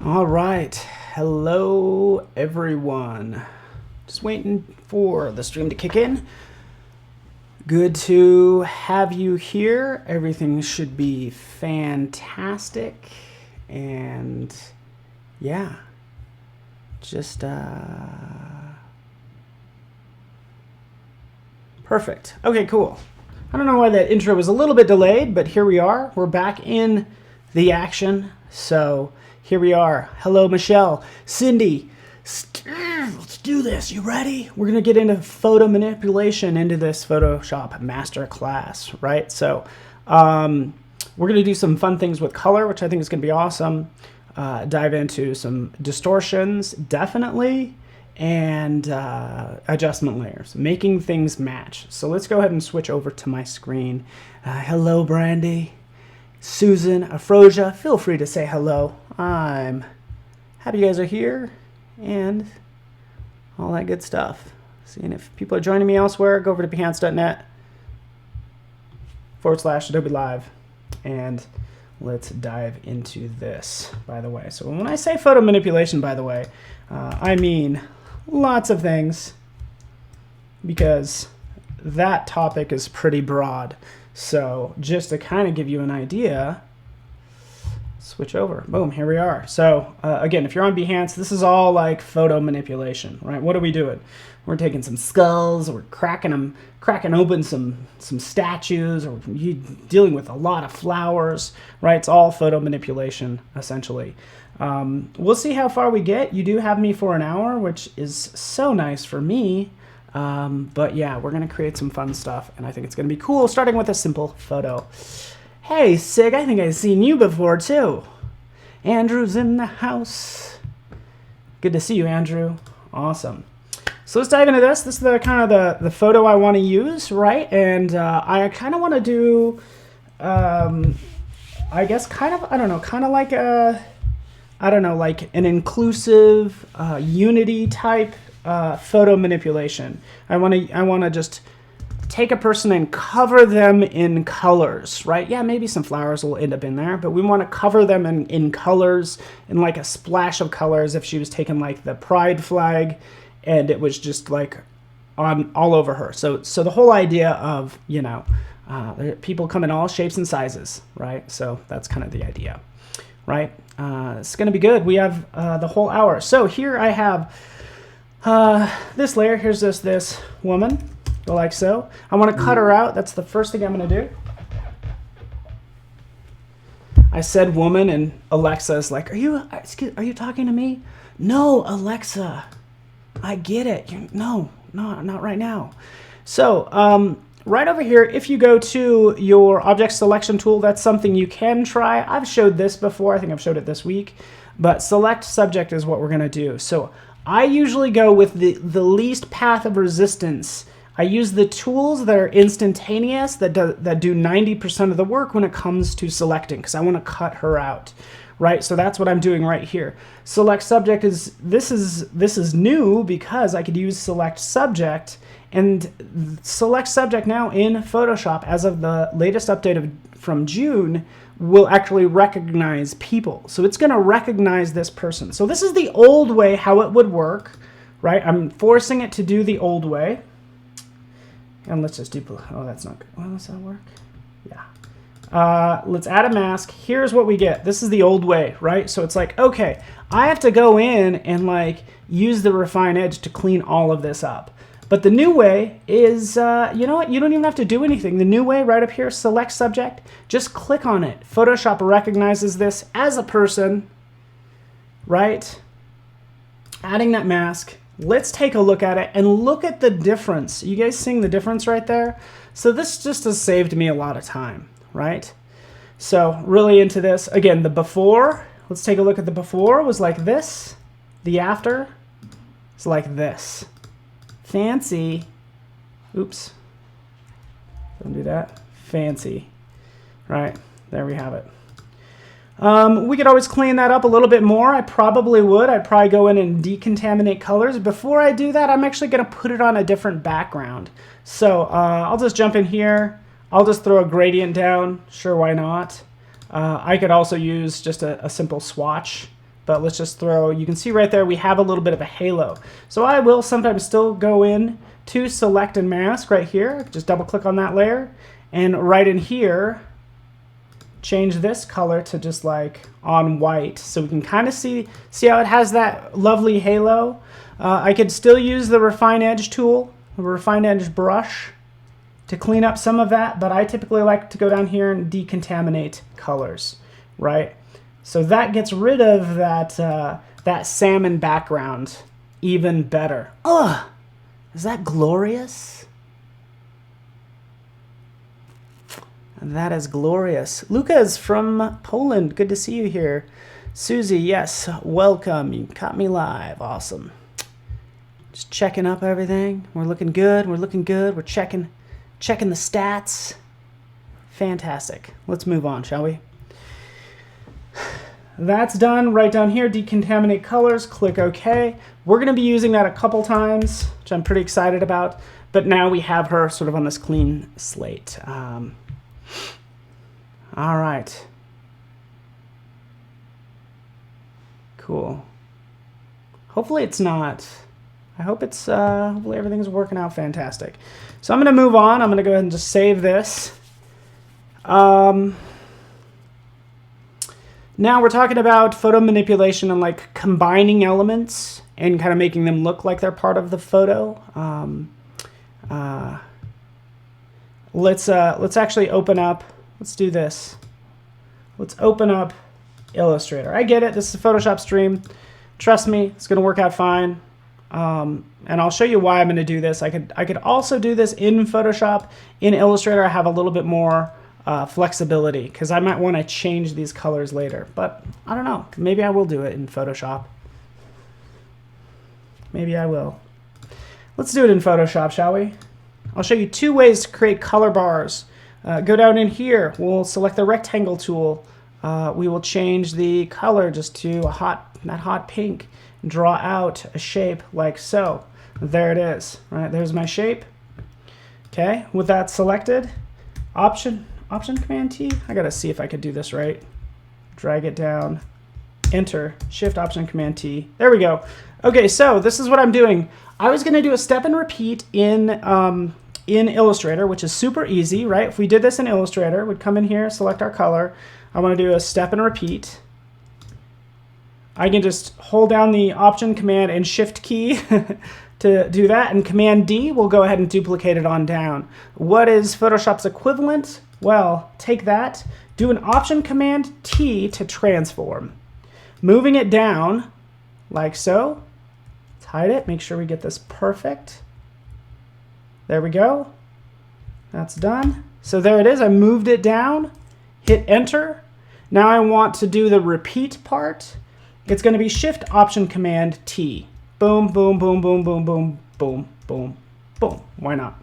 All right. Hello, everyone. Just waiting for the stream to kick in. Good to have you here. Everything should be fantastic. And yeah, just perfect. Okay, cool. I don't know why that intro was a little bit delayed, but here we are. We're back in the action. So here we are. Hello, Michelle. Cindy. Let's do this. You ready? We're going to get into photo manipulation into this Photoshop Masterclass, right? So we're going to do some fun things with color, which I think is going to be awesome. Dive into some distortions, definitely, and adjustment layers, making things match. So let's go ahead and switch over to my screen. Hello, Brandy. Susan, Afrosia, feel free to say hello. I'm happy you guys are here and all that good stuff. Seeing if people are joining me elsewhere, go over to behance.net/Adobe Live and let's dive into this, by the way. So when I say photo manipulation, by the way, I mean lots of things because that topic is pretty broad. So just to kind of give you an idea, switch over. Boom, here we are. So again, if you're on Behance, this is all like photo manipulation, right? What are we doing? We're taking some skulls, we're cracking open some statues, or dealing with a lot of flowers, right? It's all photo manipulation, essentially. We'll see how far we get. You do have me for an hour, which is so nice for me. But yeah, we're going to create some fun stuff, and I think it's going to be cool, starting with a simple photo. Hey, Sig, I think I've seen you before, too. Andrew's in the house. Good to see you, Andrew. Awesome. So let's dive into this. This is the kind of the photo I want to use, right? And I kind of want to do, I guess, kind of like like an inclusive, unity type photo manipulation. I want to just take a person and cover them in colors, right? Yeah, maybe some flowers will end up in there, but we want to cover them in colors, in like a splash of colors. If she was taking like the pride flag and it was just like on all over her. So the whole idea of, people come in all shapes and sizes, right? So that's kind of the idea, right? It's going to be good. We have the whole hour. So here I have this layer. Here's this woman, like so. I want to cut her out. That's the first thing I'm going to do. I said woman, and Alexa is like, are you talking to me? No, Alexa, I get it. No, not right now. So right over here, if you go to your object selection tool, that's something you can try. I've showed this before. I think I've showed it this week. But select subject is what we're going to do. So I usually go with the least path of resistance. I use the tools that are instantaneous, that do 90% of the work when it comes to selecting, because I want to cut her out, right? So that's what I'm doing right here. Select subject this is new because I could use select subject, and select subject now in Photoshop, as of the latest update from June, will actually recognize people. So it's going to recognize this person. So this is the old way how it would work, right? I'm forcing it to do the old way. And let's just oh, that's not good. Well, does that work? Yeah. Let's add a mask. Here's what we get. This is the old way, right? So it's like, okay, I have to go in and like use the refine edge to clean all of this up. But the new way is, you know what? You don't even have to do anything. The new way, right up here, select subject, just click on it. Photoshop recognizes this as a person, right? Adding that mask. Let's take a look at it and look at the difference. You guys seeing the difference right there? So this just has saved me a lot of time, right? So really into this. Again, the before, let's take a look at the before was like this. The after is like this. Fancy. Oops. Don't do that. Fancy. Right, there we have it. We could always clean that up a little bit more. I probably would. I'd probably go in and decontaminate colors. Before I do that, I'm actually going to put it on a different background. So I'll just jump in here. I'll just throw a gradient down. Sure, why not? I could also use just a simple swatch but let's just throw, you can see right there we have a little bit of a halo. So I will sometimes still go in to select and mask right here, just double click on that layer, and right in here, change this color to just like on white, so we can kind of see how it has that lovely halo. I could still use the Refine Edge tool, the Refine Edge brush, to clean up some of that, but I typically like to go down here and decontaminate colors, right? So that gets rid of that salmon background even better. Ugh, is that glorious? That is glorious. Luca is from Poland. Good to see you here. Susie, yes, welcome. You caught me live. Awesome. Just checking up everything. We're looking good. We're looking good. We're checking the stats. Fantastic. Let's move on, shall we? That's done. Right down here, decontaminate colors. Click OK. We're going to be using that a couple times, which I'm pretty excited about. But now we have her sort of on this clean slate. All right. Cool. Hopefully it's not. I hope it's, hopefully everything's working out fantastic. So I'm going to move on. I'm going to go ahead and just save this. Now we're talking about photo manipulation and like combining elements and kind of making them look like they're part of the photo. Let's actually open up. Let's do this. Let's open up Illustrator. I get it. This is a Photoshop stream. Trust me, it's going to work out fine. And I'll show you why I'm going to do this. I could also do this in Photoshop. In Illustrator, I have a little bit more flexibility because I might want to change these colors later. But I don't know. Maybe I will do it in Photoshop. Maybe I will. Let's do it in Photoshop, shall we? I'll show you two ways to create color bars. Go down in here. We'll select the rectangle tool. We will change the color just to that hot pink. Draw out a shape like so. There it is. Right, there's my shape. Okay, with that selected, Option Command T. I gotta see if I could do this right. Drag it down, Enter, Shift Option Command T. There we go. Okay, so this is what I'm doing. I was gonna do a step and repeat in Illustrator, which is super easy, right? If we did this in Illustrator, we'd come in here, select our color. I want to do a step and repeat. I can just hold down the Option, Command, and Shift key to do that, and Command D will go ahead and duplicate it on down. What is Photoshop's equivalent? Well, take that, do an Option, Command T to transform. Moving it down, like so. Let's hide it, make sure we get this perfect. There we go. That's done. So there it is, I moved it down, hit Enter. Now I want to do the repeat part. It's going to be Shift Option Command T. Boom, boom, boom, boom, boom, boom, boom, boom, boom. Why not?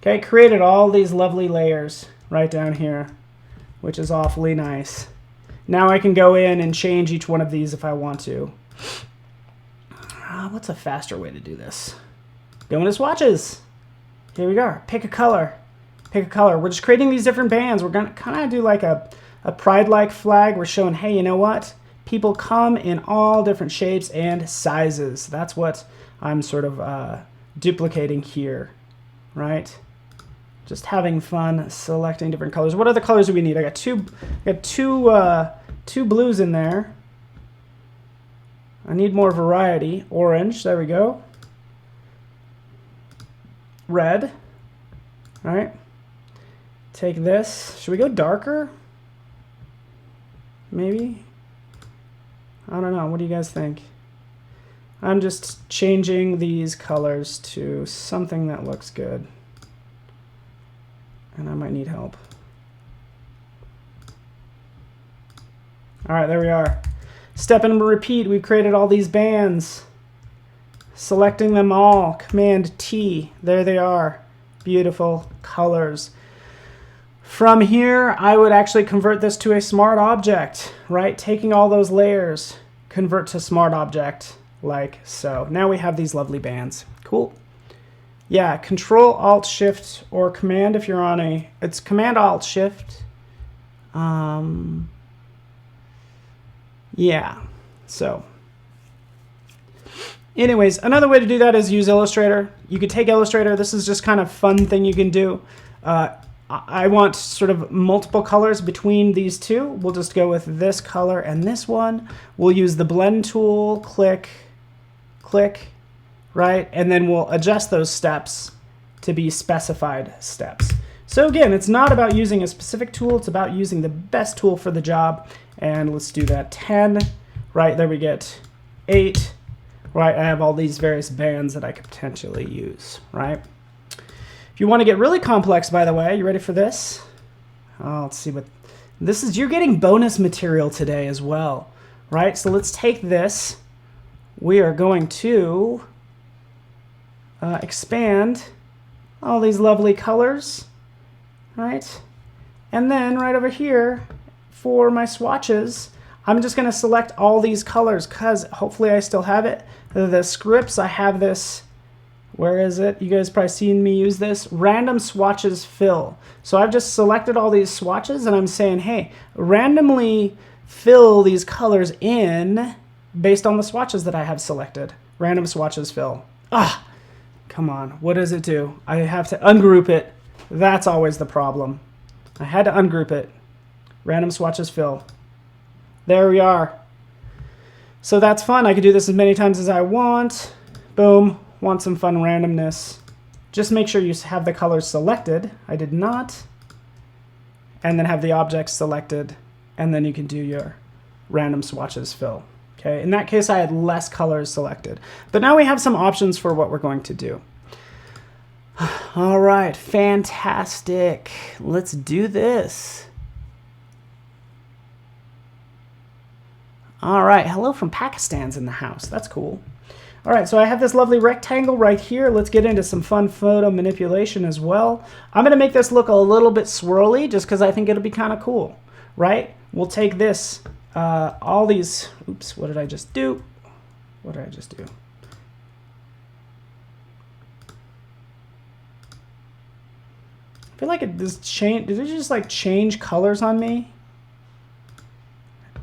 Okay, created all these lovely layers right down here, which is awfully nice. Now I can go in and change each one of these if I want to. What's a faster way to do this? Go into swatches. Here we go. Pick a color. Pick a color. We're just creating these different bands. We're going to kind of do like a pride-like flag. We're showing, hey, you know what? People come in all different shapes and sizes. That's what I'm sort of duplicating here, right? Just having fun selecting different colors. What other colors do we need? I got two blues in there. I need more variety. Orange, there we go. Red, all right. Take this. Should we go darker? Maybe? I don't know. What do you guys think? I'm just changing these colors to something that looks good. And I might need help. All right, there we are. Step and repeat. We've created all these bands. Selecting them all. Command T. There they are. Beautiful colors. From here, I would actually convert this to a smart object, right? Taking all those layers, convert to smart object, like so. Now we have these lovely bands. Cool. Yeah, Control Alt Shift or Command if you're on a, it's Command Alt Shift. Yeah, So anyways, another way to do that is use Illustrator. You could take Illustrator. This is just kind of fun thing you can do. I want sort of multiple colors between these two. We'll just go with this color and this one. We'll use the blend tool, click, click, right? And then we'll adjust those steps to be specified steps. So again, it's not about using a specific tool. It's about using the best tool for the job. And let's do that. 10, right? There we get 8, right? I have all these various bands that I could potentially use, right? If you want to get really complex, by the way, you ready for this? Oh, let's see what this is. You're getting bonus material today as well, right? So let's take this. We are going to expand all these lovely colors, right? And then right over here for my swatches, I'm just going to select all these colors because hopefully I still have it. The scripts, I have this. Where is it? You guys probably seen me use this. Random swatches fill. So I've just selected all these swatches and I'm saying, hey, randomly fill these colors in based on the swatches that I have selected. Random swatches fill. Ah, come on. What does it do? I have to ungroup it. That's always the problem. I had to ungroup it. Random swatches fill. There we are. So that's fun. I could do this as many times as I want. Boom. Want some fun randomness. Just make sure you have the colors selected. I did not. And then have the objects selected. And then you can do your random swatches fill. Okay. In that case, I had less colors selected. But now we have some options for what we're going to do. All right. Fantastic. Let's do this. All right. Hello from Pakistan's in the house. That's cool. All right, so I have this lovely rectangle right here. Let's get into some fun photo manipulation as well. I'm going to make this look a little bit swirly just because I think it'll be kind of cool, right? We'll take this, all these, oops, what did I just do? What did I just do? I feel like it just changed. Did it just like change colors on me?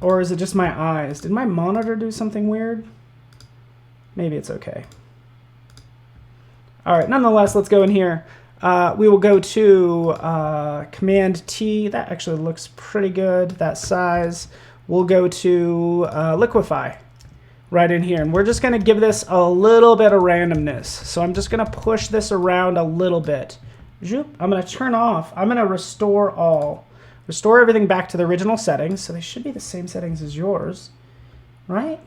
Or is it just my eyes? Did my monitor do something weird? Maybe it's okay. All right, nonetheless, let's go in here. We will go to Command T. That actually looks pretty good, that size. We'll go to Liquify right in here. And we're just going to give this a little bit of randomness. So I'm just going to push this around a little bit. I'm going to turn off. I'm going to restore all. Restore everything back to the original settings. So they should be the same settings as yours, right?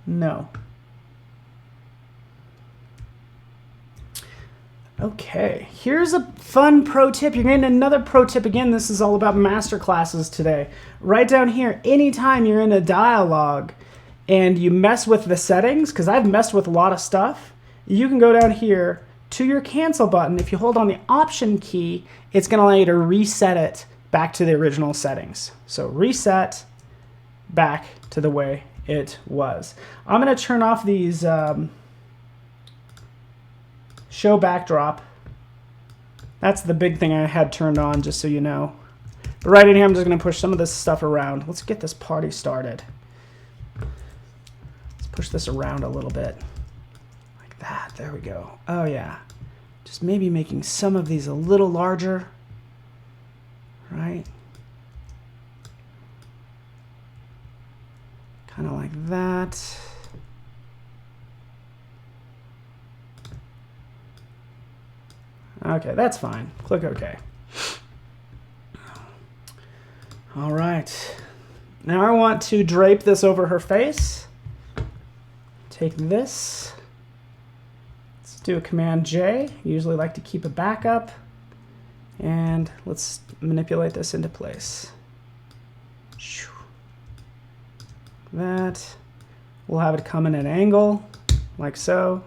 No. Okay, here's a fun pro tip. You're getting another pro tip again. This is all about masterclasses today. Right down here, anytime you're in a dialogue and you mess with the settings, because I've messed with a lot of stuff, you can go down here to your cancel button. If you hold on the Option key, it's going to allow you to reset it back to the original settings. So reset back to the way it was. I'm going to turn off these show backdrop. That's the big thing I had turned on, just so you know. But right in here, I'm just going to push some of this stuff around. Let's get this party started. Let's push this around a little bit. Like that. There we go. Oh, yeah. Just maybe making some of these a little larger. Right? Kind of like that. Okay, that's fine. Click OK. All right. Now I want to drape this over her face. Take this. Let's do a Command J. Usually like to keep a backup. And let's manipulate this into place. That. We'll have it come in an angle, like so.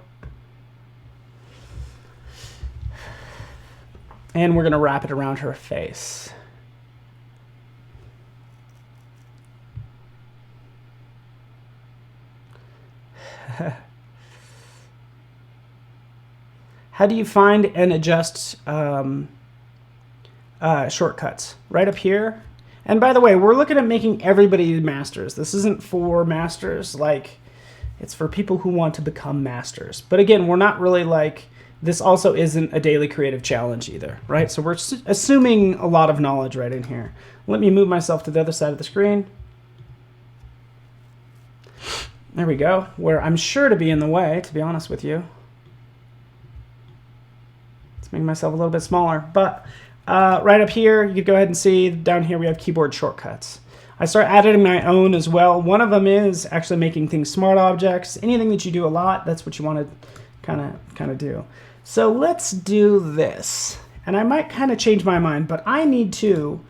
And we're going to wrap it around her face. How do you find and adjust shortcuts? Right up here. And by the way, we're looking at making everybody masters. This isn't for masters, like it's for people who want to become masters. But again, we're not really like, this also isn't a daily creative challenge either, right? So we're assuming a lot of knowledge right in here. Let me move myself to the other side of the screen. There we go, where I'm sure to be in the way, to be honest with you. Let's make myself a little bit smaller. But right up here, you could go ahead and see down here we have keyboard shortcuts. I start adding my own as well. One of them is actually making things smart objects. Anything that you do a lot, that's what you want to kind of do. So let's do this. And I might kind of change my mind, but I need to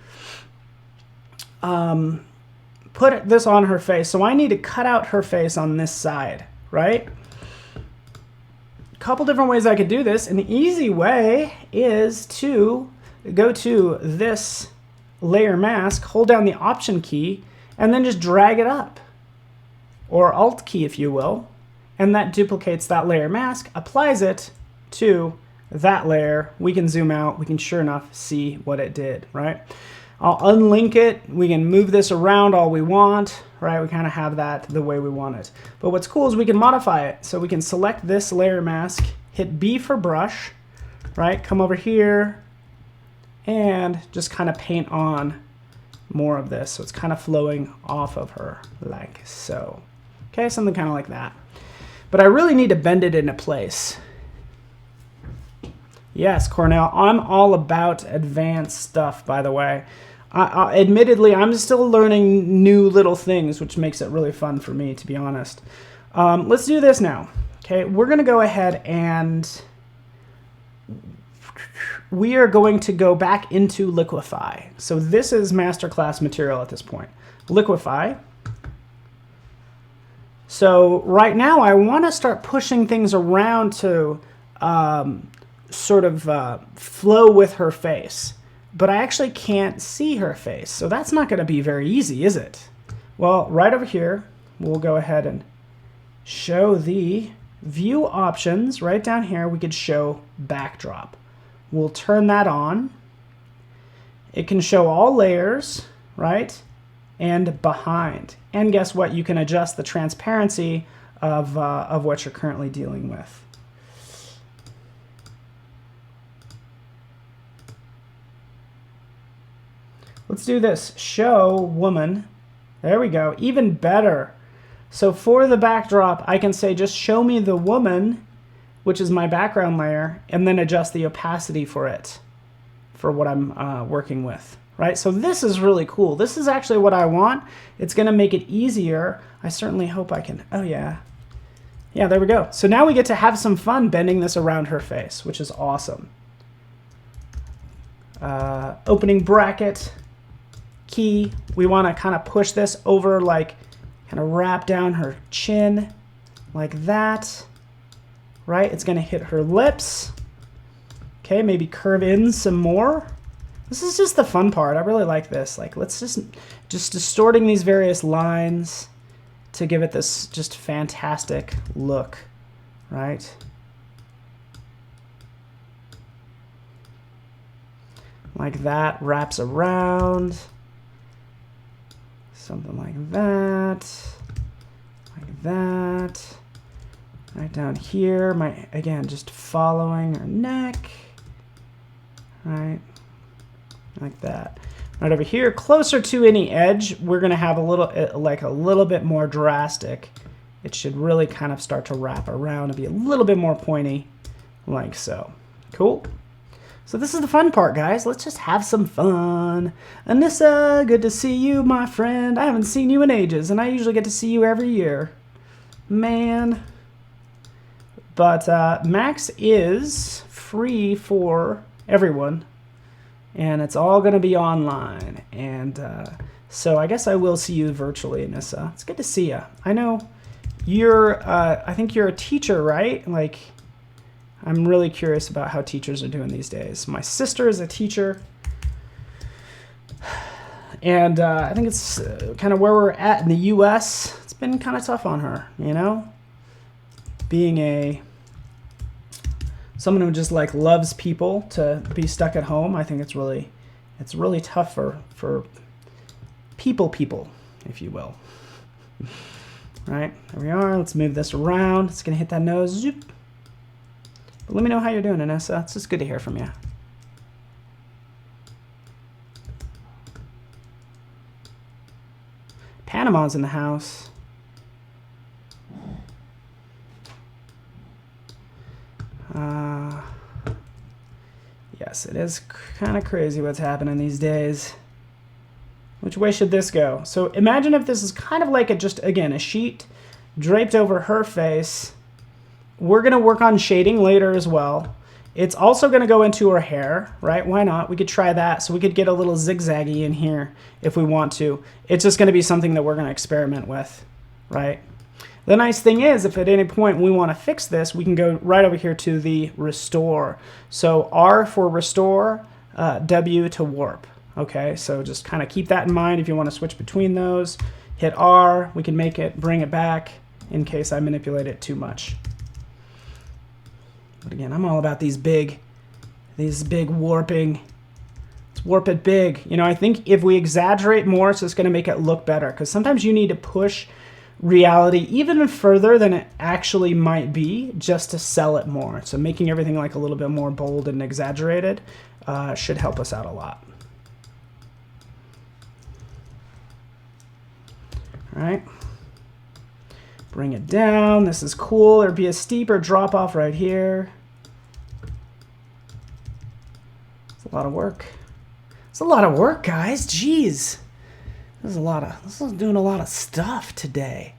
put this on her face. So I need to cut out her face on this side, right? A couple different ways I could do this. An easy way is to go to this layer mask, hold down the Option key, and then just drag it up. Or Alt key, if you will. And that duplicates that layer mask, applies it to that layer. We can zoom out. We can sure enough see what it did, right? I'll unlink it. We can move this around all we want, right? We kind of have that the way we want it. But what's cool is we can modify it. So we can select this layer mask, hit B for brush, right? Come over here and just kind of paint on more of this. So it's kind of flowing off of her like so. Okay, something kind of like that. But I really need to bend it into place. Yes, Cornell, I'm all about advanced stuff, by the way. Admittedly, I'm still learning new little things, which makes it really fun for me, to be honest. Let's do this now. Okay, we're going to go ahead and we are going to go back into Liquify. So this is Masterclass material at this point. Liquify. So right now, I want to start pushing things around to sort of flow with her face. But I actually can't see her face. So that's not going to be very easy, is it? Well, right over here, we'll go ahead and show the view options. Right down here, we could show backdrop. We'll turn that on. It can show all layers, right? And behind. And guess what? You can adjust the transparency of what you're currently dealing with. Let's do this. Show woman. There we go. Even better. So for the backdrop, I can say just show me the woman, which is my background layer, and then adjust the opacity for it, for what I'm working with. Right? So this is really cool. This is actually what I want. It's going to make it easier. I certainly hope I can. Oh, yeah. Yeah, there we go. So now we get to have some fun bending this around her face, which is awesome. Opening bracket. Key, we want to kind of push this over, like kind of wrap down her chin like that, right? It's going to hit her lips. Okay, maybe curve in some more. This is just the fun part. I really like this. Like, let's just distorting these various lines to give it this just fantastic look, right? Like that, wraps around. Something like that, right down here. Again, just following her neck, right, like that. Right over here, closer to any edge, we're gonna have a little bit more drastic. It should really kind of start to wrap around and be a little bit more pointy, like so. Cool. So this is the fun part, guys. Let's just have some fun. Anissa, good to see you, my friend. I haven't seen you in ages, and I usually get to see you every year. Man. But Max is free for everyone, and it's all going to be online. And so I guess I will see you virtually, Anissa. It's good to see you. I know you're, I think you're a teacher, right? Like, I'm really curious about how teachers are doing these days. My sister is a teacher, and I think it's kind of where we're at in the U.S. It's been kind of tough on her, you know? Being someone who just like loves people to be stuck at home, I think it's really tough for people, if you will. All right, there we are. Let's move this around. It's going to hit that nose. Zoop. But let me know how you're doing, Anessa. It's just good to hear from you. Panama's in the house. Yes, it is kind of crazy what's happening these days. Which way should this go? So imagine if this is kind of like just, again, a sheet draped over her face. We're going to work on shading later as well. It's also going to go into her hair, right? Why not? We could try that. So we could get a little zigzaggy in here if we want to. It's just going to be something that we're going to experiment with, right? The nice thing is, if at any point we want to fix this, we can go right over here to the restore. So R for restore, W to warp. Okay, so just kind of keep that in mind if you want to switch between those. Hit R, we can make it, bring it back in case I manipulate it too much. But again, I'm all about these big warping. Let's warp it big. You know, I think if we exaggerate more, it's just going to make it look better, because sometimes you need to push reality even further than it actually might be just to sell it more. So making everything like a little bit more bold and exaggerated should help us out a lot. All right, bring it down. This is cool. There'd be a steeper drop off right here. It's a lot of work. It's a lot of work, guys. Jeez. This is doing a lot of stuff today.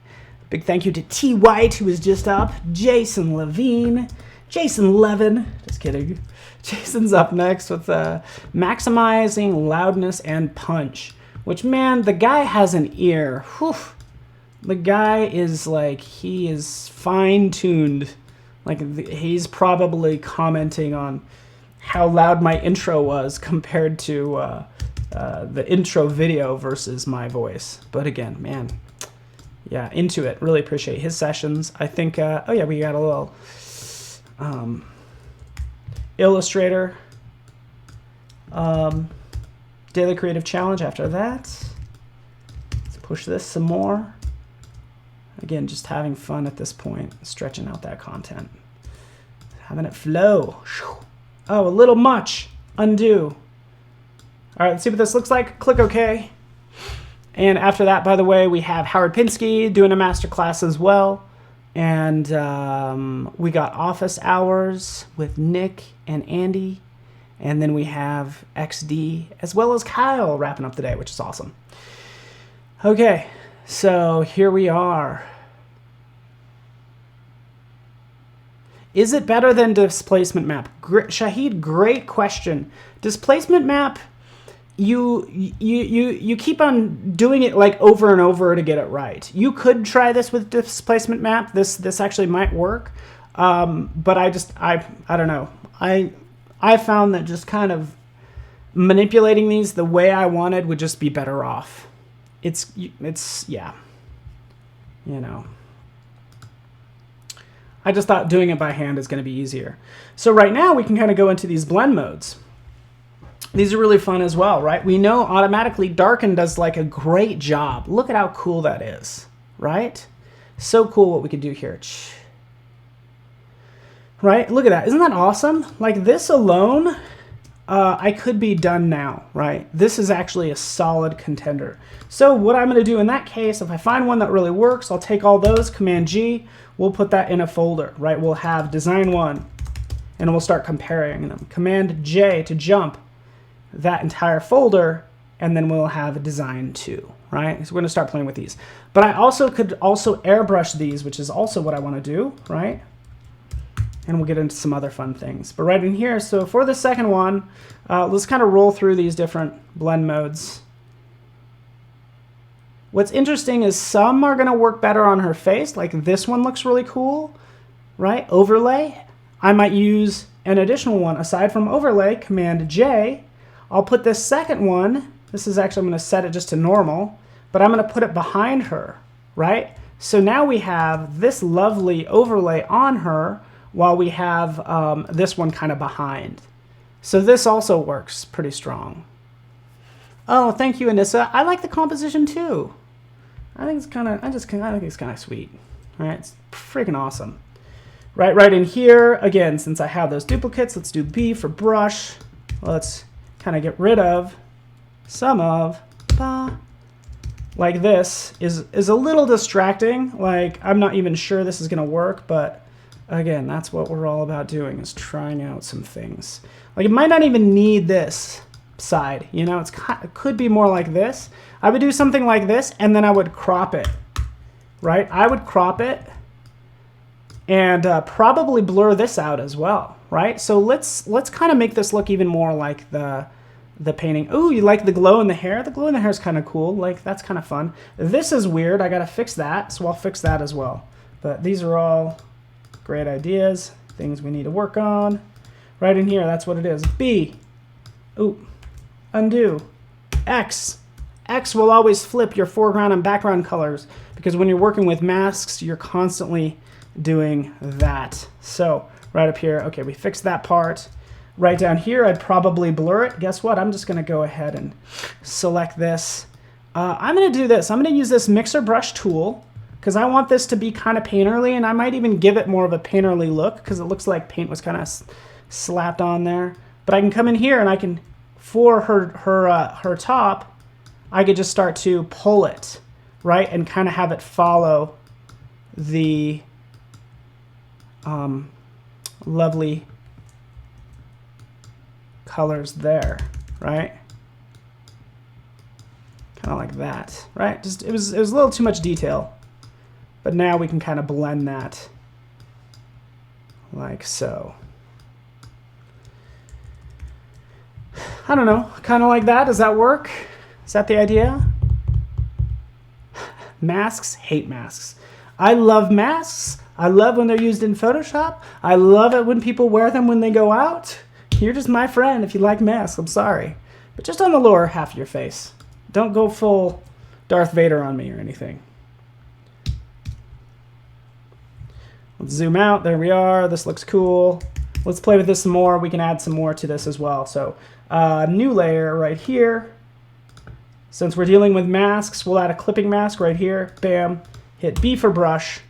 Big thank you to T. White, who was just up. Jason Levine. Jason Levin. Just kidding. Jason's up next with maximizing loudness and punch. Which, man, the guy has an ear. Whew. The guy is like, he is fine-tuned. Like, he's probably commenting on how loud my intro was compared to the intro video versus my voice. But again, man, yeah, into it. Really appreciate his sessions. I think, oh yeah, we got a little Illustrator Daily Creative Challenge after that. Let's push this some more. Again, just having fun at this point, stretching out that content. Having it flow. Oh, a little much. Undo. All right, let's see what this looks like. Click OK. And after that, by the way, we have Howard Pinsky doing a masterclass as well. And we got office hours with Nick and Andy. And then we have XD as well as Kyle wrapping up the day, which is awesome. Okay, so here we are. Is it better than displacement map? Shahid, great question. Displacement map, you keep on doing it like over and over to get it right. You could try this with displacement map. This actually might work, but I don't know. I found that just kind of manipulating these the way I wanted would just be better off. It's yeah, you know. I just thought doing it by hand is going to be easier. So right now we can kind of go into these blend modes. These are really fun as well, right? We know automatically darken does like a great job. Look at how cool that is, right? So cool what we could do here. Right? Look at that. Isn't that awesome? Like this alone, I could be done now, right? This is actually a solid contender. So what I'm going to do in that case, if I find one that really works, I'll take all those, Command G, we'll put that in a folder, right? We'll have design one, and we'll start comparing them. Command J to jump that entire folder, and then we'll have design two, right? So we're going to start playing with these. But I also could also airbrush these, which is also what I want to do, right? And we'll get into some other fun things. But right in here, so for the second one, let's kind of roll through these different blend modes. What's interesting is some are going to work better on her face. Like this one looks really cool, right? Overlay. I might use an additional one aside from overlay, Command J. I'll put this second one. This is actually, I'm going to set it just to normal, but I'm going to put it behind her, right? So now we have this lovely overlay on her while we have this one kind of behind. So this also works pretty strong. Oh, thank you, Anissa. I like the composition too. I think it's kind of, I think it's kind of sweet. All right, it's freaking awesome. Right in here, again, since I have those duplicates, let's do B for brush. Let's kind of get rid of some of, like this is a little distracting. Like, I'm not even sure this is gonna work, but again, that's what we're all about doing, is trying out some things. Like, it might not even need this side, you know, it could be more like this. I would do something like this, and then I would crop it, right? I would crop it and probably blur this out as well, right? So let's kind of make this look even more like the painting. Ooh, you like the glow in the hair? The glow in the hair is kind of cool. Like, that's kind of fun. This is weird. I got to fix that, so I'll fix that as well. But these are all great ideas, things we need to work on. Right in here, that's what it is. B. Ooh. Undo. X. X will always flip your foreground and background colors, because when you're working with masks, you're constantly doing that. So right up here, okay, we fixed that part. Right down here, I'd probably blur it. Guess what? I'm just going to go ahead and select this. I'm going to do this. I'm going to use this mixer brush tool because I want this to be kind of painterly, and I might even give it more of a painterly look because it looks like paint was kind of slapped on there. But I can come in here and I can, for her top, I could just start to pull it, right, and kind of have it follow the lovely colors there, right? Kind of like that, right? Just it was a little too much detail, but now we can kind of blend that like so. I don't know, kind of like that. Does that work? Is that the idea? Masks, hate masks. I love masks. I love when they're used in Photoshop. I love it when people wear them when they go out. You're just my friend if you like masks. I'm sorry. But just on the lower half of your face. Don't go full Darth Vader on me or anything. Let's zoom out. There we are. This looks cool. Let's play with this some more. We can add some more to this as well. So new layer right here. Since we're dealing with masks, we'll add a clipping mask right here. Bam. Hit B for brush.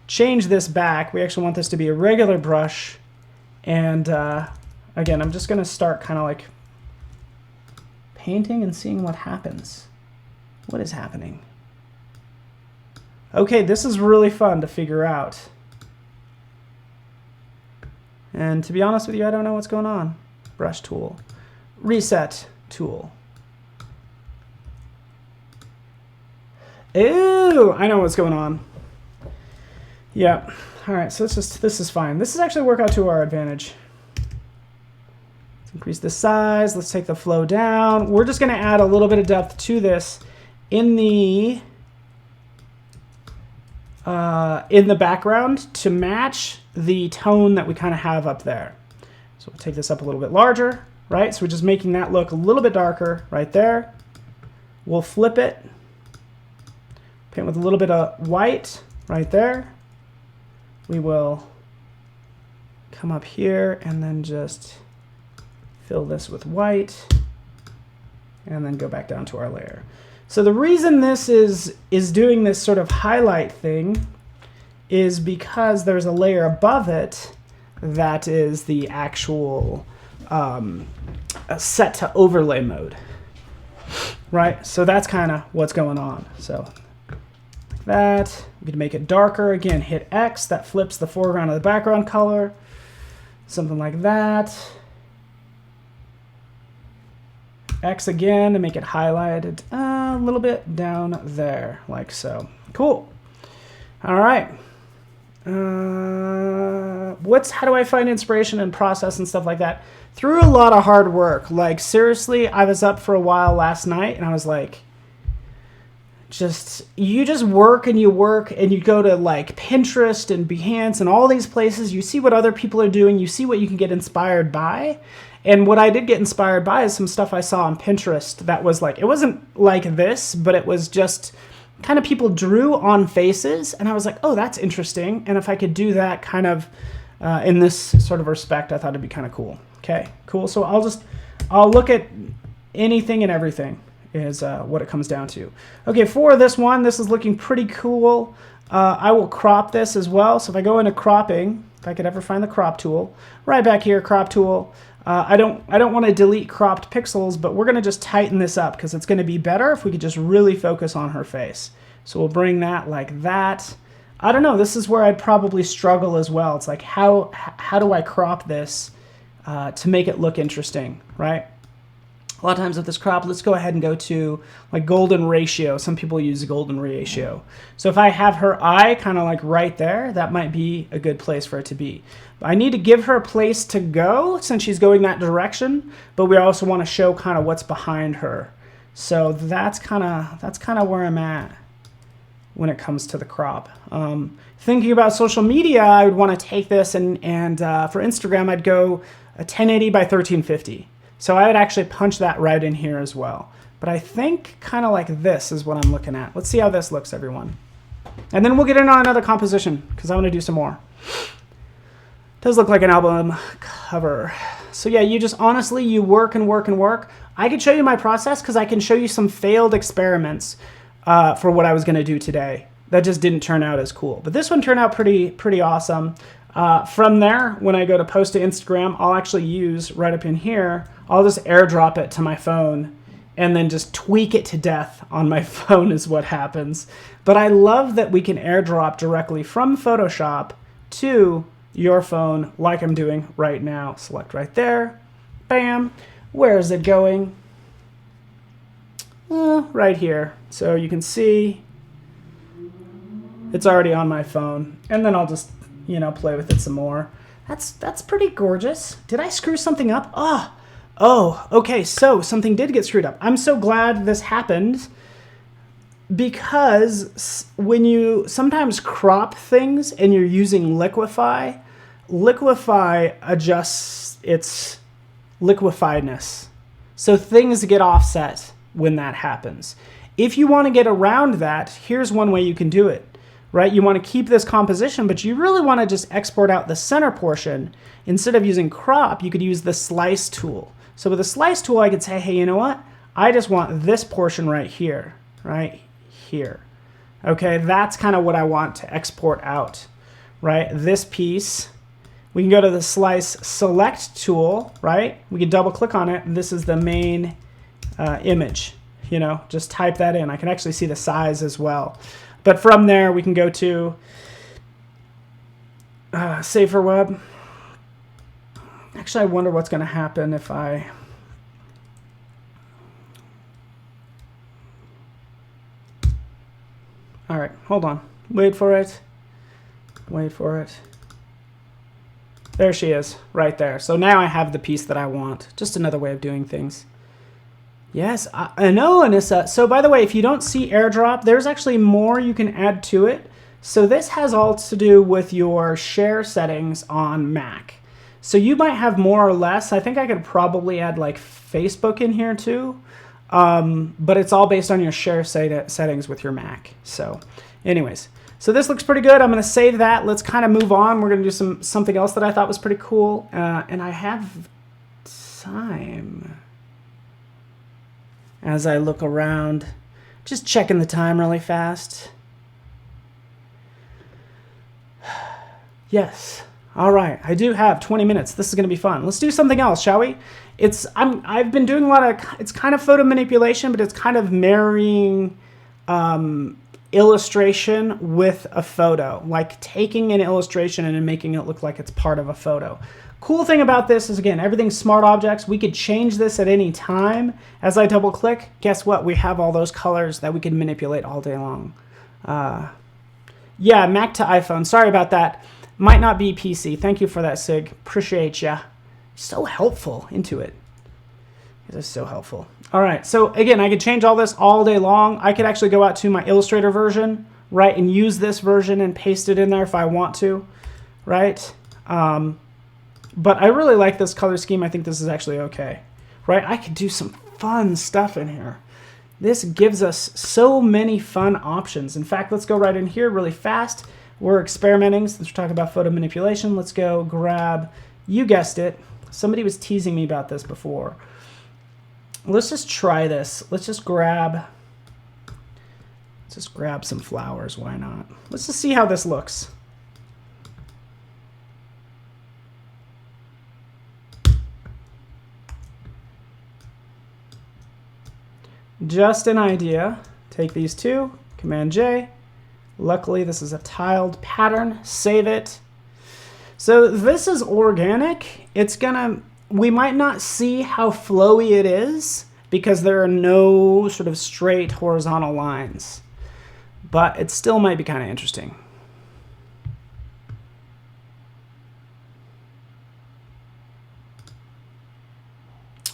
Change this back. We actually want this to be a regular brush. And again, I'm just going to start kind of like painting and seeing what happens. What is happening? Okay, this is really fun to figure out. And to be honest with you, I don't know what's going on. Brush tool. Reset tool. Ew, I know what's going on. Yeah. All right, so this is fine. This is actually work out to our advantage. Let's increase the size. Let's take the flow down. We're just going to add a little bit of depth to this in the background to match the tone that we kind of have up there. So we'll take this up a little bit larger, right? So we're just making that look a little bit darker right there. We'll flip it. Paint with a little bit of white right there. We will come up here and then just fill this with white and then go back down to our layer. So the reason this is doing this sort of highlight thing is because there's a layer above it that is the actual set to overlay mode, right? So that's kind of what's going on. So like that, we can make it darker. Again, hit X, that flips the foreground of the background color. Something like that. X again to make it highlighted a little bit down there, like so. Cool. All right. How do I find inspiration and process and stuff like that? Through a lot of hard work. Like, seriously, I was up for a while last night and I was like, you just work and you go to like Pinterest and Behance and all these places. You see what other people are doing. You see what you can get inspired by. And what I did get inspired by is some stuff I saw on Pinterest that was like, it wasn't like this, but it was just kind of people drew on faces. And I was like, oh, that's interesting. And if I could do that kind of in this sort of respect, I thought it'd be kind of cool. Okay, cool. So I'll look at anything and everything is what it comes down to. Okay, for this one, this is looking pretty cool. I will crop this as well. So if I go into cropping, if I could ever find the crop tool, right back here, crop tool. I don't want to delete cropped pixels, but we're going to just tighten this up because it's going to be better if we could just really focus on her face. So we'll bring that like that. I don't know. This is where I'd probably struggle as well. It's like, how do I crop this to make it look interesting, right? A lot of times with this crop, let's go ahead and go to like golden ratio. Some people use golden ratio. So if I have her eye kind of like right there, that might be a good place for it to be. But I need to give her a place to go since she's going that direction, but we also want to show kind of what's behind her. So that's kind of where I'm at when it comes to the crop. Thinking about social media, I would want to take this and for Instagram, I'd go a 1080 by 1350. So I would actually punch that right in here as well. But I think kind of like this is what I'm looking at. Let's see how this looks, everyone. And then we'll get in on another composition because I want to do some more. Does look like an album cover. So yeah, you just honestly, you work and work and work. I could show you my process because I can show you some failed experiments for what I was going to do today. That just didn't turn out as cool. But this one turned out pretty awesome. From there, when I go to post to Instagram, I'll actually use right up in here, I'll just airdrop it to my phone and then just tweak it to death on my phone is what happens. But I love that we can airdrop directly from Photoshop to your phone like I'm doing right now. Select right there. Bam. Where is it going? Right here. So you can see it's already on my phone. And then I'll just, play with it some more. That's pretty gorgeous. Did I screw something up? Oh, okay, so something did get screwed up. I'm so glad this happened because when you sometimes crop things and you're using Liquify, Liquify adjusts its liquefiedness. So things get offset when that happens. If you want to get around that, here's one way you can do it. Right, you want to keep this composition, but you really want to just export out the center portion. Instead of using crop, you could use the slice tool. So with the slice tool, I could say, hey, you know what? I just want this portion right here, right here. Okay, that's kind of what I want to export out, right? This piece, we can go to the slice select tool, right? We can double click on it, and this is the main image. Just type that in. I can actually see the size as well. But from there, we can go to Safer Web. Actually, I wonder what's going to happen if I... All right, hold on. Wait for it. Wait for it. There she is, right there. So now I have the piece that I want. Just another way of doing things. Yes, I know, Anissa. So by the way, if you don't see airdrop, there's actually more you can add to it. So this has all to do with your share settings on Mac. So you might have more or less. I think I could probably add like Facebook in here too. But it's all based on your share settings with your Mac. So anyways, so this looks pretty good. I'm going to save that. Let's kind of move on. We're going to do something else that I thought was pretty cool. And I have time. As I look around, just checking the time really fast. Yes. All right. I do have 20 minutes. This is going to be fun. Let's do something else, shall we? I've been doing a lot of, it's kind of photo manipulation, but it's kind of marrying illustration with a photo, like taking an illustration and making it look like it's part of a photo. Cool thing about this is, again, everything's smart objects. We could change this at any time. As I double click, guess what? We have all those colors that we can manipulate all day long. Yeah, Mac to iPhone. Sorry about that. Might not be PC. Thank you for that, Sig. Appreciate ya. So helpful into it. It is so helpful. All right, so again, I could change all this all day long. I could actually go out to my Illustrator version, right, and use this version and paste it in there if I want to, right? But I really like this color scheme. I think this is actually okay, right? I could do some fun stuff in here. This gives us so many fun options. In fact, let's go right in here really fast. We're experimenting since we're talking about photo manipulation. Let's go grab, you guessed it. Somebody was teasing me about this before. let's just try this. Let's just grab some flowers. Why not? Let's just see how this looks. Just an idea. Take these two, Command J. Luckily, this is a tiled pattern. Save it. So this is organic. We might not see how flowy it is because there are no sort of straight horizontal lines, but it still might be kind of interesting.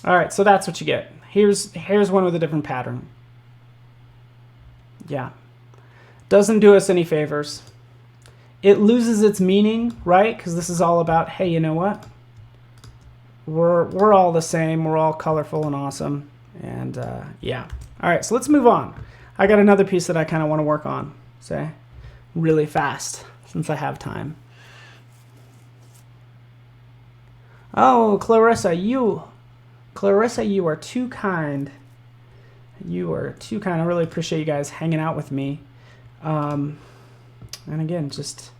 All right, so that's what you get. Here's one with a different pattern. Yeah, doesn't do us any favors. It loses its meaning, right? Because this is all about, hey, you know what? We're all the same. We're all colorful and awesome. And yeah. All right, so let's move on. I got another piece that I kind of want to work on, say, really fast, since I have time. Oh, Clarissa, you are too kind. You are too kind. I really appreciate you guys hanging out with me. And again, just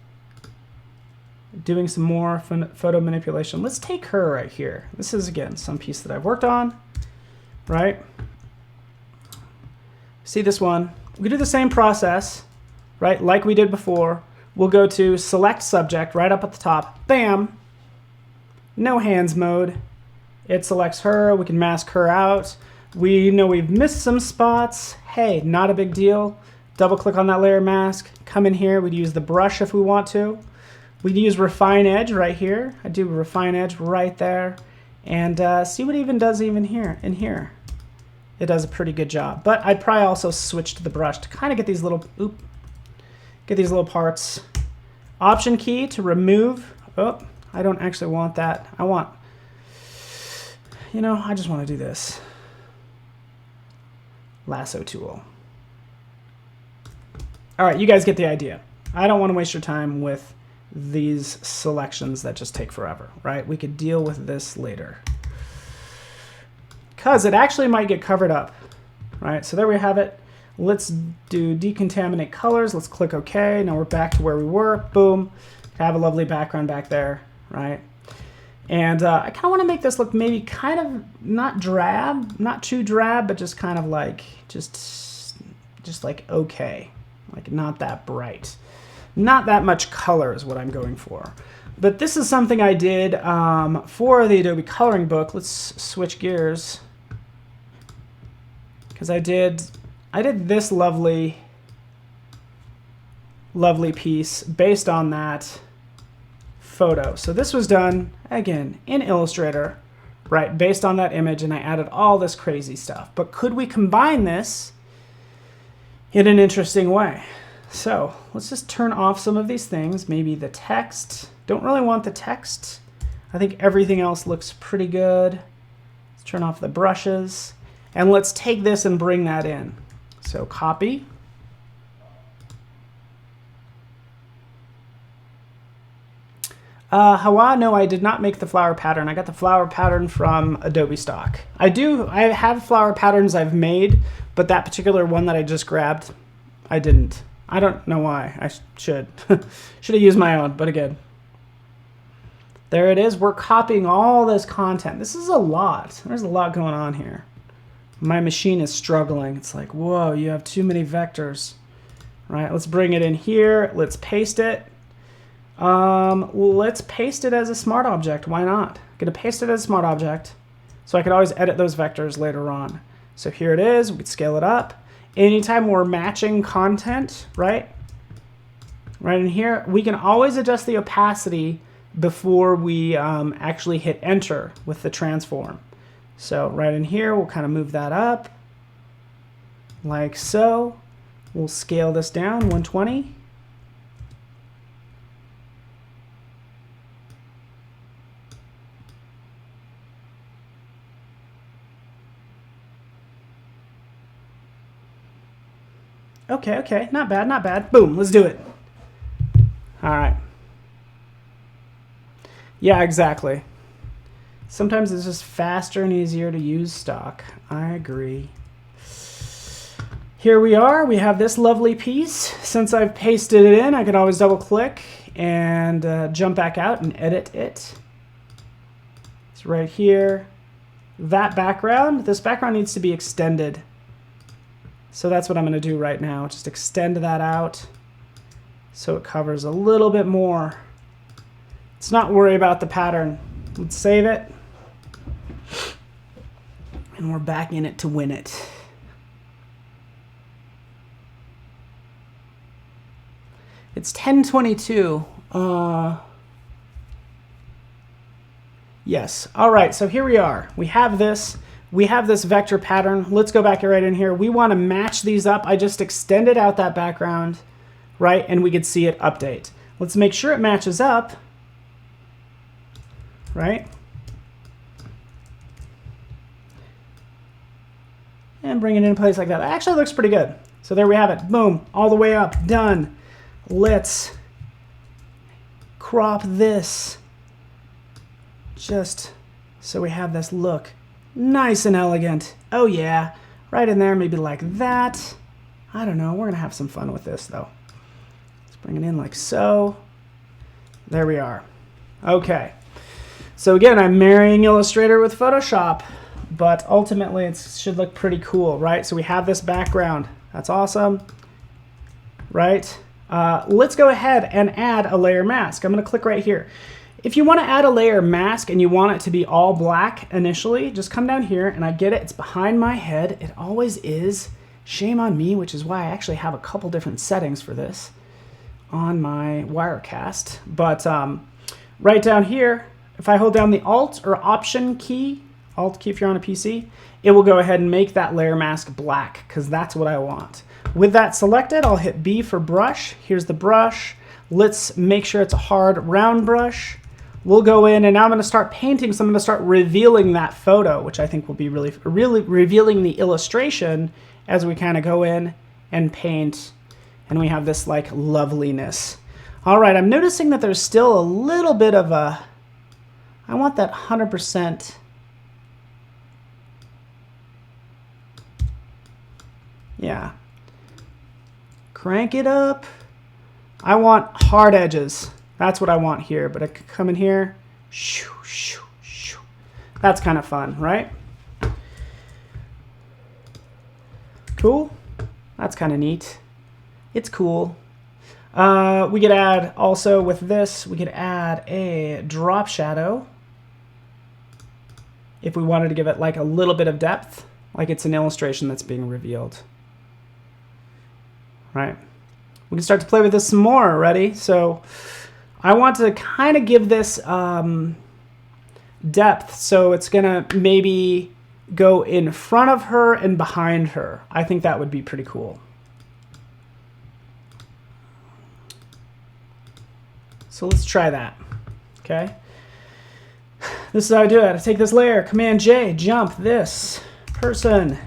doing some more photo manipulation. Let's take her right here. This is, again, some piece that I've worked on, right? See this one? We do the same process, right? Like we did before. We'll go to select subject right up at the top. Bam! No hands mode. It selects her. We can mask her out. We know we've missed some spots. Hey, not a big deal. Double click on that layer mask. Come in here. We'd use the brush if we want to. We'd use refine edge right here. I do refine edge right there. And see what it even does even here. In here. It does a pretty good job. But I'd probably also switch to the brush to kind of get these little, get these little parts. Option key to remove. Oh, I don't actually want that. I want, you know, I just want to do this. Lasso tool. All right, you guys get the idea. I don't want to waste your time with these selections that just take forever, right? We could deal with this later. Because it actually might get covered up, right? So there we have it. Let's do decontaminate colors. Let's click OK. Now we're back to where we were. Boom. Have a lovely background back there, right? And I kind of want to make this look maybe kind of not drab, not too drab, but just kind of like, just like okay. Like not that bright. Not that much color is what I'm going for. But this is something I did for the Adobe coloring book. Let's switch gears. Because I did this lovely piece based on that photo. So this was done, again, in Illustrator, right, based on that image, and I added all this crazy stuff. But could we combine this in an interesting way? So let's just turn off some of these things. Maybe the text. Don't really want the text. I think everything else looks pretty good. Let's turn off the brushes. And let's take this and bring that in. So copy. Hawa, no, I did not make the flower pattern. I got the flower pattern from Adobe stock. I have flower patterns I've made, but that particular one that I just grabbed, I didn't. I don't know why. I should. Should have used my own, but again. There it is. We're copying all this content. This is a lot. There's a lot going on here. My machine is struggling. It's like, whoa, you have too many vectors. Right, let's bring it in here. Let's paste it. Let's paste it as a smart object. Why not? I'm gonna paste it as a smart object so I could always edit those vectors later on. So here it is. We could scale it up. Anytime we're matching content, right in here, we can always adjust the opacity before we actually hit enter with the transform. So right in here, we'll kind of move that up like so. We'll scale this down 120. Okay, not bad, not bad. Boom, let's do it. All right. Yeah, exactly. Sometimes it's just faster and easier to use stock. I agree. Here we are. We have this lovely piece. Since I've pasted it in, I can always double click and jump back out and edit it. It's right here. That background, this background needs to be extended. So that's what I'm going to do right now. Just extend that out so it covers a little bit more. Let's not worry about the pattern. Let's save it. And we're back in it to win it. It's 10:22. Yes. All right. So here we are. We have this. We have this vector pattern. Let's go back right in here. We want to match these up. I just extended out that background, right? And we could see it update. Let's make sure it matches up, right? And bring it in place like that. That actually looks pretty good. So there we have it. Boom. All the way up. Done. Let's crop this just so we have this look nice and elegant. Oh yeah, right in there, maybe like that. I don't know, we're gonna have some fun with this though. Let's bring it in like so. There we are. Okay, so again, I'm marrying Illustrator with Photoshop, but ultimately it should look pretty cool, right? So we have this background. That's awesome, right? Let's go ahead and add a layer mask. I'm going to click right here. If you want to add a layer mask and you want it to be all black initially, just come down here, and I get it. It's behind my head. It always is. Shame on me, which is why I actually have a couple different settings for this on my Wirecast. But right down here, if I hold down the Alt or Option key, Alt key if you're on a PC, it will go ahead and make that layer mask black, because that's what I want. With that selected, I'll hit B for brush. Here's the brush. Let's make sure it's a hard round brush. We'll go in, and now I'm going to start painting, so I'm going to start revealing that photo, which I think will be really revealing the illustration as we kind of go in and paint, and we have this like loveliness. All right, I'm noticing that there's still a little bit of a, I want that 100%. Yeah. Crank it up. I want hard edges. That's what I want here, but I could come in here. Shoo, shoo, shoo. That's kind of fun, right? Cool. That's kind of neat. It's cool. We could add also with this, we could add a drop shadow if we wanted to give it like a little bit of depth, like it's an illustration that's being revealed. Right. We can start to play with this some more. Ready? So I want to kind of give this depth. So it's going to maybe go in front of her and behind her. I think that would be pretty cool. So let's try that. Okay. This is how I do it. I take this layer, Command J, jump this person.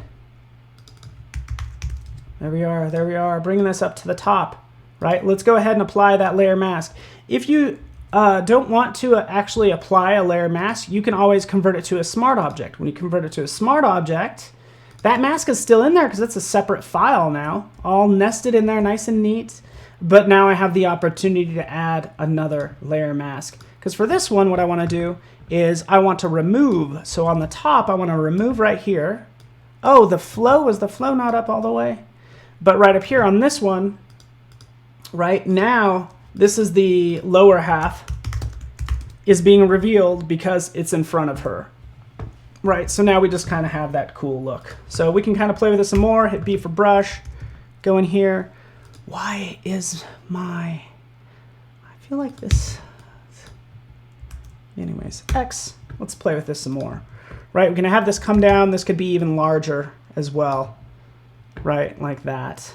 There we are, bringing this up to the top, right? Let's go ahead and apply that layer mask. If you don't want to actually apply a layer mask, you can always convert it to a smart object. When you convert it to a smart object, that mask is still in there because it's a separate file now, all nested in there nice and neat. But now I have the opportunity to add another layer mask. Because for this one, what I want to do is I want to remove. So on the top, I want to remove right here. Oh, the flow, is the flow not up all the way? But right up here on this one, right now, this is the lower half is being revealed because it's in front of her. Right, so now we just kind of have that cool look. So we can kind of play with this some more, hit B for brush, go in here. Why is my, I feel like this, anyways, X, let's play with this some more. Right, we're gonna have this come down, this could be even larger as well. Right, like that.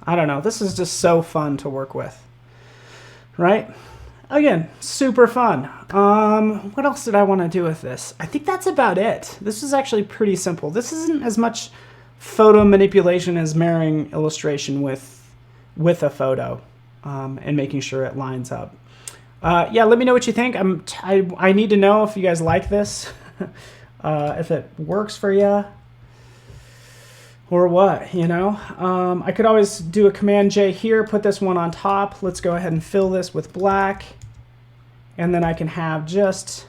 I don't know, this is just so fun to work with, right? Again, super fun. What else did I want to do with this? I think that's about it. This is actually pretty simple. This isn't as much photo manipulation as marrying illustration with with a photo and making sure it lines up. Yeah, let me know what you think. I need to know if you guys like this, if it works for you or what, you know. I could always do a Command J here, put this one on top. Let's go ahead and fill this with black. And then I can have just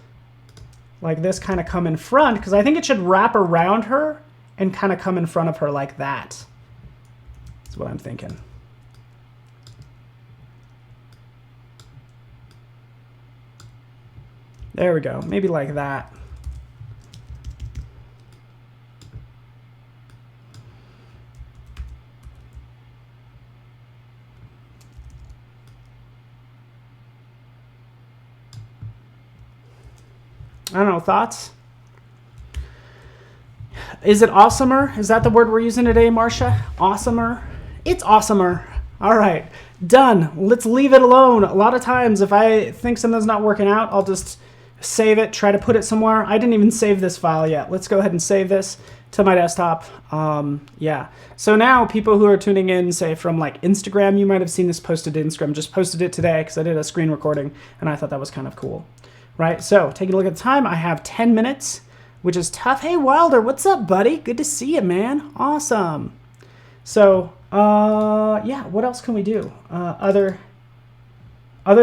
like this kind of come in front, because I think it should wrap around her and kind of come in front of her like that. That's what I'm thinking. There we go, maybe like that. I don't know, thoughts? Is it awesomer? Is that the word we're using today, Marcia? Awesomer? It's awesomer. All right, done. Let's leave it alone. A lot of times if I think something's not working out, I'll just save it, try to put it somewhere. I didn't even save this file yet. Let's go ahead and save this to my desktop. Yeah. So now people who are tuning in, say from like Instagram, you might have seen this posted to Instagram. Just posted it today because I did a screen recording and I thought that was kind of cool. Right, so taking a look at the time, I have 10 minutes, which is tough. Hey, Wilder, what's up, buddy? Good to see you, man. Awesome. So, yeah, what else can we do? Other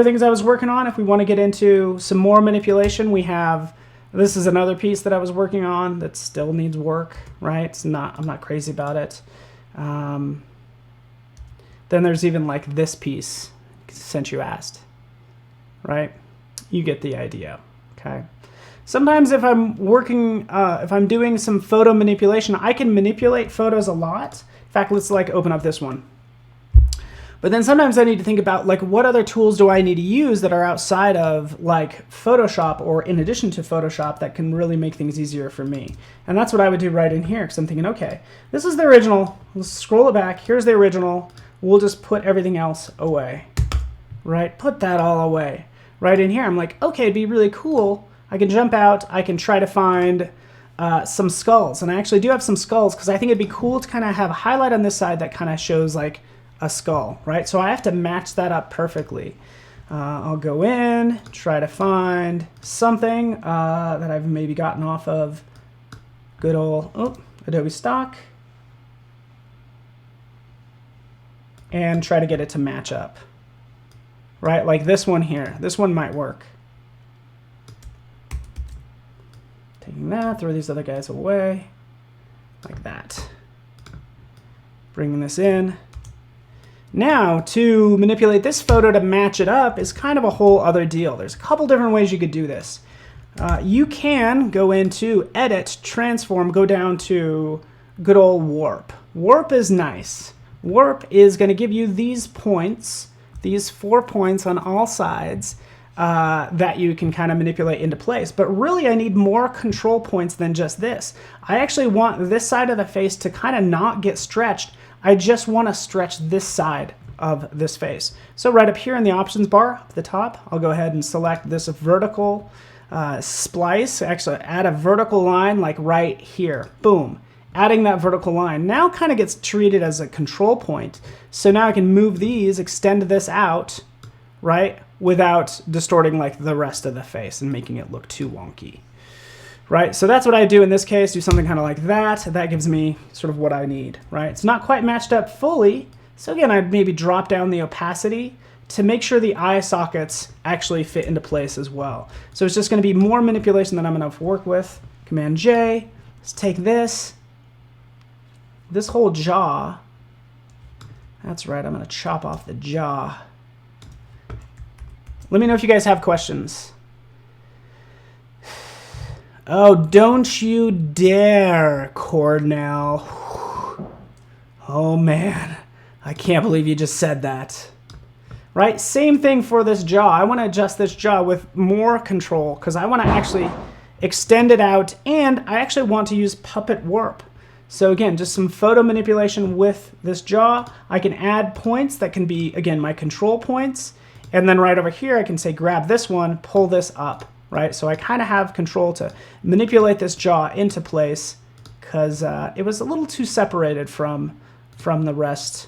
things I was working on, if we want to get into some more manipulation, we have, this is another piece that I was working on that still needs work, right? I'm not crazy about it. Then there's even like this piece, since you asked, right? You get the idea, okay? Sometimes if I'm working, if I'm doing some photo manipulation, I can manipulate photos a lot. In fact, let's like open up this one. But then sometimes I need to think about like what other tools do I need to use that are outside of like Photoshop or in addition to Photoshop that can really make things easier for me. And that's what I would do right in here, because I'm thinking, okay, this is the original. Let's scroll it back. Here's the original. We'll just put everything else away, right? Put that all away. Right in here, I'm like, okay, it'd be really cool. I can jump out, I can try to find some skulls. And I actually do have some skulls because I think it'd be cool to kind of have a highlight on this side that kind of shows like a skull, right? So I have to match that up perfectly. I'll go in, try to find something that I've maybe gotten off of good old Adobe stock. And try to get it to match up. Right, like this one here. This one might work. Taking that, throw these other guys away. Like that. Bringing this in. Now, to manipulate this photo to match it up is kind of a whole other deal. There's a couple different ways you could do this. You can go into Edit, Transform, go down to good old Warp. Warp is nice. Warp is going to give you these points, these 4 points on all sides that you can kind of manipulate into place. But really, I need more control points than just this. I actually want this side of the face to kind of not get stretched. I just want to stretch this side of this face. So right up here in the options bar up the top, I'll go ahead and select this vertical splice. Actually, add a vertical line like right here. Boom. Adding that vertical line now kind of gets treated as a control point. So now I can move these, extend this out, right, without distorting like the rest of the face and making it look too wonky, right? So that's what I do in this case, do something kind of like that. That gives me sort of what I need, right? It's not quite matched up fully. So again, I'd maybe drop down the opacity to make sure the eye sockets actually fit into place as well. So it's just going to be more manipulation than I'm going to work with. Command J, let's take this whole jaw. That's right, I'm going to chop off the jaw. Let me know if you guys have questions. Oh, don't you dare, Cornell. Oh man, I can't believe you just said that. Right, same thing for this jaw. I want to adjust this jaw with more control because I want to actually extend it out, and I actually want to use puppet warp. So again, just some photo manipulation with this jaw. I can add points that can be, again, my control points. And then right over here, I can say, grab this one, pull this up, right? So I kind of have control to manipulate this jaw into place because it was a little too separated from the rest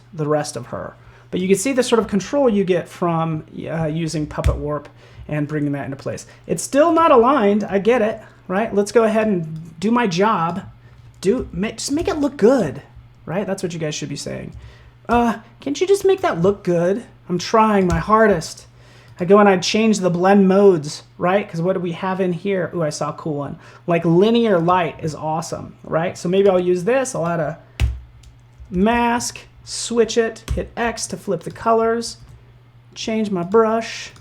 of her. But you can see the sort of control you get from using Puppet Warp and bringing that into place. It's still not aligned. I get it, right? Let's go ahead and do my job. Just make it look good, right? That's what you guys should be saying. Can't you just make that look good? I'm trying my hardest. I go and I change the blend modes, right? Because what do we have in here? Ooh, I saw a cool one. Like linear light is awesome, right? So maybe I'll use this. I'll add a mask, switch it, hit X to flip the colors, change my brush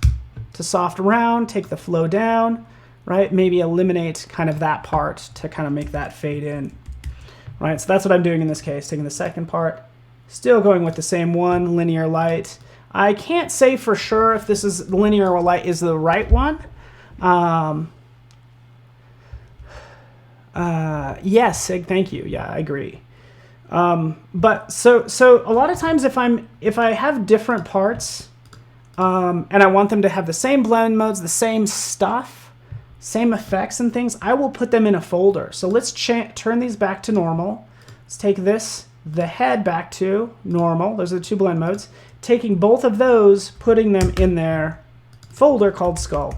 to soft round, take the flow down, right? Maybe eliminate kind of that part to kind of make that fade in, right? So that's what I'm doing in this case, taking the second part, still going with the same one, linear light. I can't say for sure if this is linear light is the right one. Yes, Sig, thank you. Yeah, I agree. But so a lot of times if I have different parts and I want them to have the same blend modes, the same stuff, same effects and things, I will put them in a folder. So let's turn these back to normal. Let's take the head back to normal. Those are the two blend modes. Taking both of those, putting them in their folder called skull.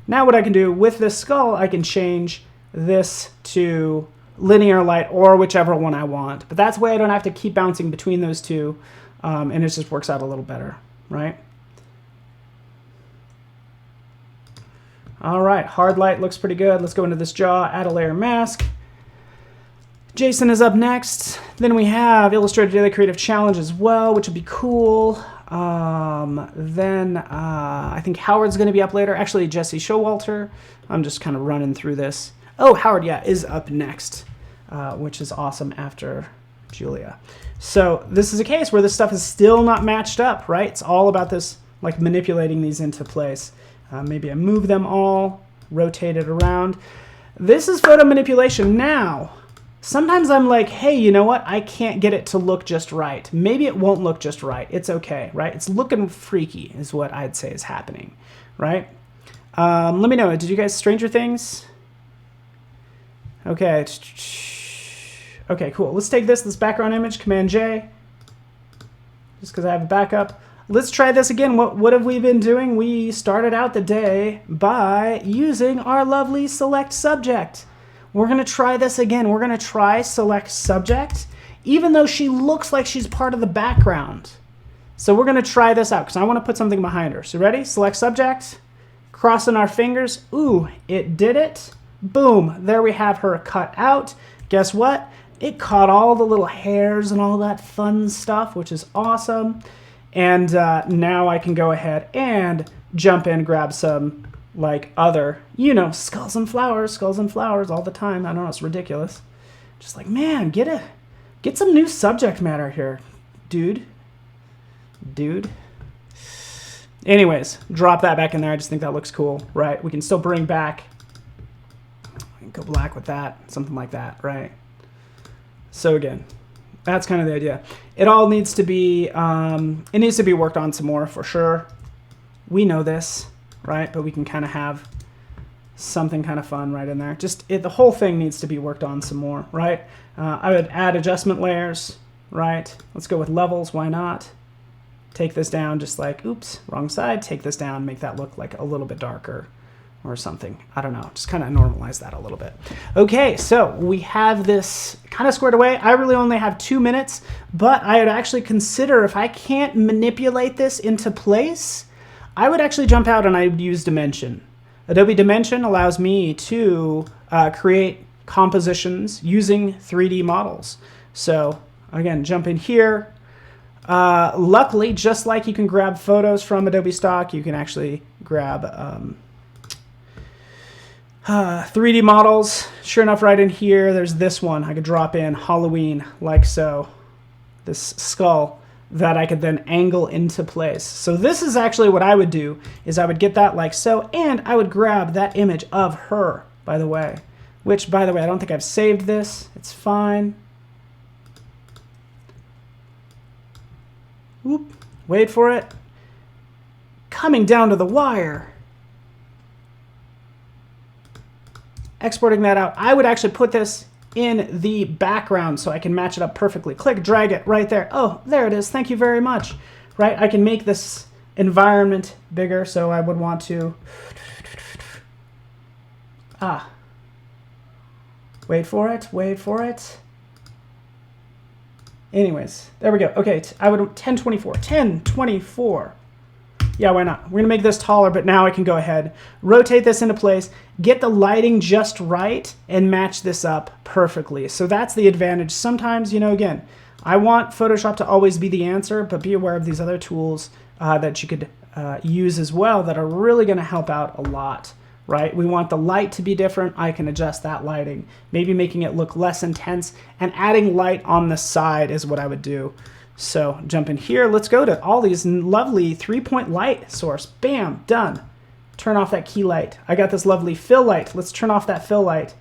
Now what I can do with this skull, I can change this to linear light or whichever one I want. But that's the way I don't have to keep bouncing between those two, and it just works out a little better, right? All right, hard light looks pretty good. Let's go into this jaw, add a layer mask. Jason is up next. Then we have Illustrator Daily Creative Challenge as well, which would be cool. Then I think Howard's going to be up later. Actually, Jesse Showalter. I'm just kind of running through this. Oh, Howard, yeah, is up next, which is awesome after Julia. So this is a case where this stuff is still not matched up, right? It's all about this, like manipulating these into place. Maybe I move them all, rotate it around. This is photo manipulation now. Sometimes I'm like, hey, you know what? I can't get it to look just right. Maybe it won't look just right. It's okay, right? It's looking freaky is what I'd say is happening, right? Let me know. Did you guys Stranger Things? Okay. Okay, cool. Let's take this background image, Command J, just because I have a backup. Let's try this again. What have we been doing? We started out the day by using our lovely select subject. We're going to try this again. We're going to try select subject, even though she looks like she's part of the background. So we're going to try this out because I want to put something behind her. So ready? Select subject, crossing our fingers. Ooh, it did it. Boom. There we have her cut out. Guess what? It caught all the little hairs and all that fun stuff, which is awesome. And now I can go ahead and jump in, grab some like other, you know, skulls and flowers all the time. I don't know, it's ridiculous. Just like, man, get some new subject matter here, dude. Anyways, drop that back in there. I just think that looks cool, right? We can still bring back, we can go black with that, something like that, right? So again, that's kind of the idea. It all needs to be, it needs to be worked on some more for sure. We know this, right? But we can kind of have something kind of fun right in there. Just the whole thing needs to be worked on some more, right? I would add adjustment layers, right? Let's go with levels. Why not? Take this down just like, oops, wrong side. Take this down, make that look like a little bit darker or something. I don't know. Just kind of normalize that a little bit. Okay, so we have this kind of squared away. I really only have 2 minutes, but I would actually consider if I can't manipulate this into place, I would actually jump out and I would use Dimension. Adobe Dimension allows me to create compositions using 3D models. So again, jump in here. Luckily, just like you can grab photos from Adobe Stock, you can actually grab 3D models. Sure enough, right in here, there's this one. I could drop in Halloween like so, this skull that I could then angle into place. So this is actually what I would do, is I would get that like so, and I would grab that image of her, by the way, which, by the way, I don't think I've saved this. It's fine. Whoop, wait for it. Coming down to the wire. Exporting that out. I would actually put this in the background so I can match it up perfectly. Click, drag it right there. Oh, there it is. Thank you very much. right? I can make this environment bigger, so I would want to, wait for it. Anyways, there we go. Okay, I would 1024. Yeah, why not? We're gonna make this taller, but now I can go ahead, rotate this into place, get the lighting just right, and match this up perfectly. So that's the advantage. Sometimes, you know, again, I want Photoshop to always be the answer, but be aware of these other tools that you could use as well that are really gonna help out a lot, right? We want the light to be different. I can adjust that lighting, maybe making it look less intense, and adding light on the side is what I would do. So jump in here. Let's go to all these lovely 3-point light source. Bam, done. Turn off that key light. I got this lovely fill light. Let's turn off that fill light.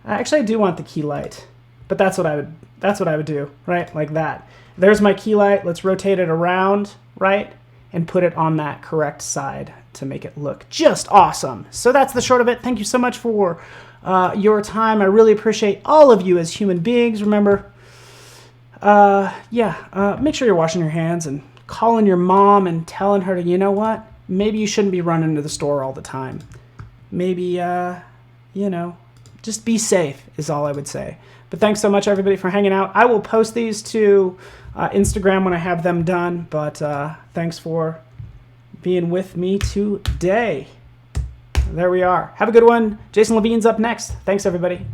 Actually, I do want the key light, but that's what I would do, right? Like that. There's my key light. Let's rotate it around, right? And put it on that correct side to make it look just awesome. So that's the short of it. Thank you so much for your time. I really appreciate all of you as human beings. Remember, make sure you're washing your hands and calling your mom and telling her to, you know what, maybe you shouldn't be running to the store all the time. Maybe, you know, just be safe is all I would say. But thanks so much, everybody, for hanging out. I will post these to Instagram when I have them done. But thanks for being with me today. There we are. Have a good one. Jason Levine's up next. Thanks, everybody.